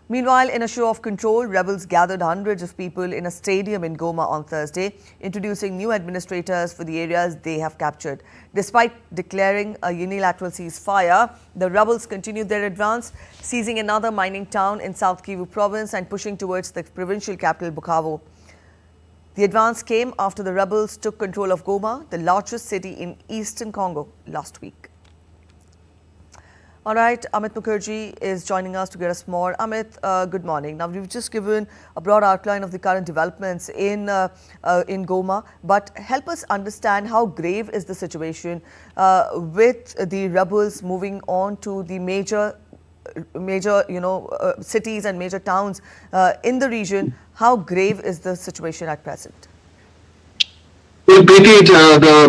Meanwhile, in a show of control, rebels gathered hundreds of people in a stadium in Goma on Thursday, introducing new administrators for the areas they have captured. Despite declaring a unilateral ceasefire, the rebels continued their advance, seizing another mining town in South Kivu province and pushing towards the provincial capital Bukavu. The advance came after the rebels took control of Goma, the largest city in eastern Congo, last week. All right, Amit Mukherjee is joining us to get us more. Amit, good morning. Now, we've just given a broad outline of the current developments in Goma, but help us understand how grave is the situation with the rebels moving on to the major cities and major towns in the region. How grave is the situation at present? Well, Preeti,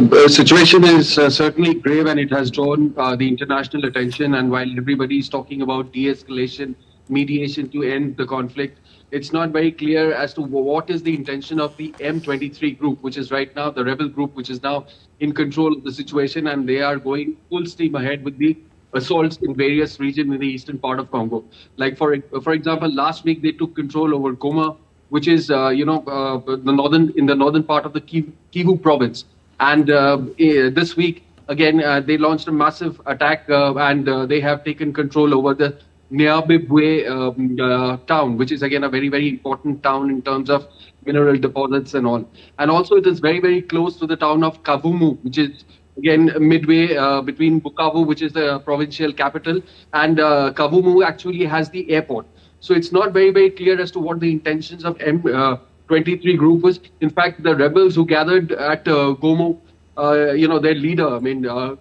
the situation is certainly grave, and it has drawn the international attention. And while everybody is talking about de-escalation, mediation to end the conflict, it's not very clear as to what is the intention of the M23 group, which is right now the rebel group, which is now in control of the situation, and they are going full steam ahead with the assaults in various regions in the eastern part of Congo. Like for example, last week they took control over Goma, which is the northern part of the Kivu province, and this week again they launched a massive attack and they have taken control over the Niabibwe town, which is again a very, very important town in terms of mineral deposits and all. And also it is very, very close to the town of Kavumu, which is again midway between Bukavu, which is the provincial capital, and Kavumu actually has the airport. So it's not very, very clear as to what the intentions of M23 group was. In fact, the rebels who gathered at Goma, their leader,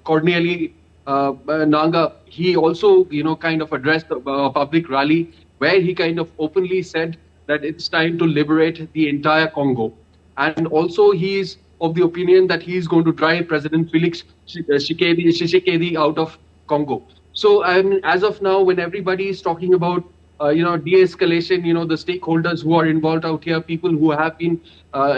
Corneille Nanga, he also, kind of addressed a public rally where he kind of openly said that it's time to liberate the entire Congo. And also he is of the opinion that he is going to drive President Felix Tshisekedi out of Congo. So as of now, when everybody is talking about de-escalation, the stakeholders who are involved out here, people who have been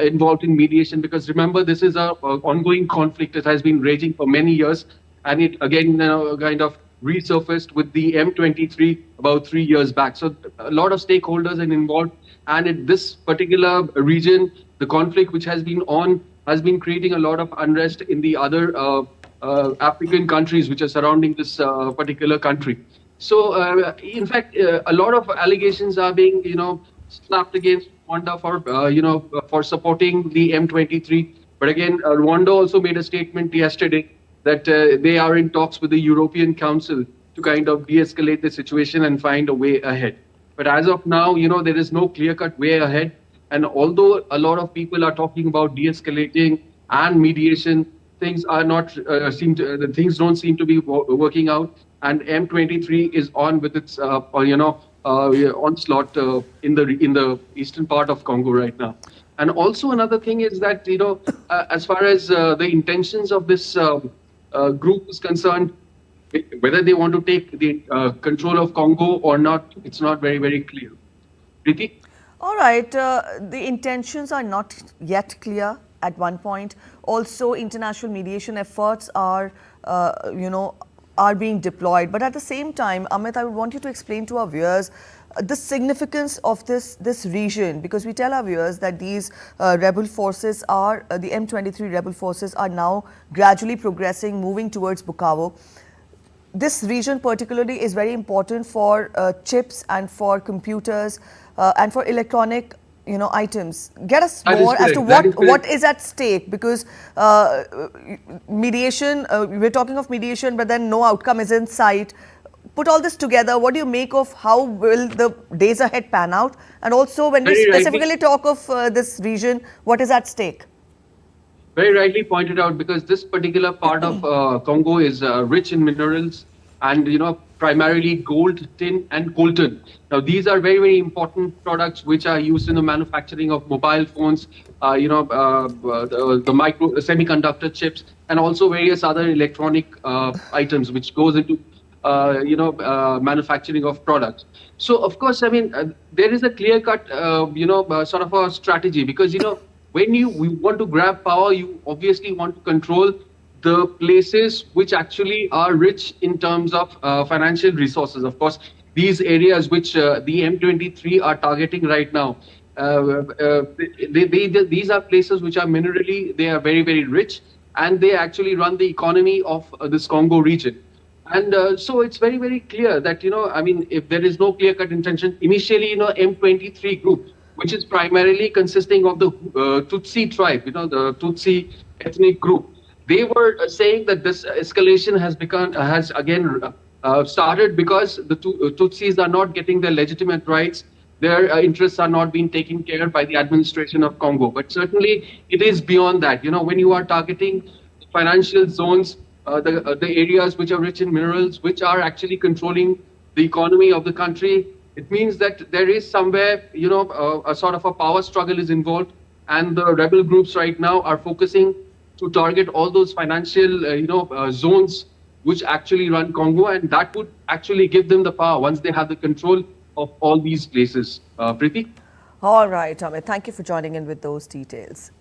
involved in mediation, because remember, this is a ongoing conflict. It has been raging for many years, and it again kind of resurfaced with the M23 about 3 years back. So a lot of stakeholders are involved, and in this particular region, the conflict which has been creating a lot of unrest in the other African countries which are surrounding this particular country. So, in fact, a lot of allegations are being, slapped against Rwanda for supporting the M23. But again, Rwanda also made a statement yesterday that they are in talks with the European Council to kind of de-escalate the situation and find a way ahead. But as of now, there is no clear-cut way ahead. And although a lot of people are talking about de-escalating and mediation, things are not things don't seem to be working out. And M23 is on with its onslaught in the eastern part of Congo right now. And also another thing is that as far as the intentions of this group is concerned, whether they want to take the control of Congo or not, it's not very, very clear. Preeti? All right, the intentions are not yet clear at one point. Also, international mediation efforts are being deployed. But at the same time, Amit, I would want you to explain to our viewers the significance of this region, because we tell our viewers that these rebel forces are, the M23 rebel forces are now gradually progressing, moving towards Bukavu. This region particularly is very important for chips and for computers and for electronic items. Get us more as to what is at stake, because mediation, we're talking of mediation, but then no outcome is in sight. Put all this together, what do you make of how will the days ahead pan out? And also when we specifically talk of this region, what is at stake? Very rightly pointed out, because this particular part of Congo is rich in minerals and, primarily gold, tin and coltan. Now, these are very, very important products which are used in the manufacturing of mobile phones, the semiconductor chips, and also various other electronic items which goes into manufacturing of products. So, of course, there is a clear-cut, sort of a strategy, because, when we want to grab power, you obviously want to control the places which actually are rich in terms of financial resources. Of course, these areas which the M23 are targeting right now. These are places which are minerally, they are very, very rich, and they actually run the economy of this Congo region. And so it's very, very clear that, I mean, if there is no clear-cut intention, initially, M23 group, which is primarily consisting of the Tutsi tribe, the Tutsi ethnic group, they were saying that this escalation has again started because the Tutsis are not getting their legitimate rights. Their interests are not being taken care of by the administration of Congo. But certainly it is beyond that. When you are targeting financial zones, the areas which are rich in minerals, which are actually controlling the economy of the country, it means that there is somewhere, a sort of a power struggle is involved. And the rebel groups right now are focusing to target all those financial, zones which actually run Congo. And that would actually give them the power once they have the control of all these places. Preeti? All right, Amit. Thank you for joining in with those details.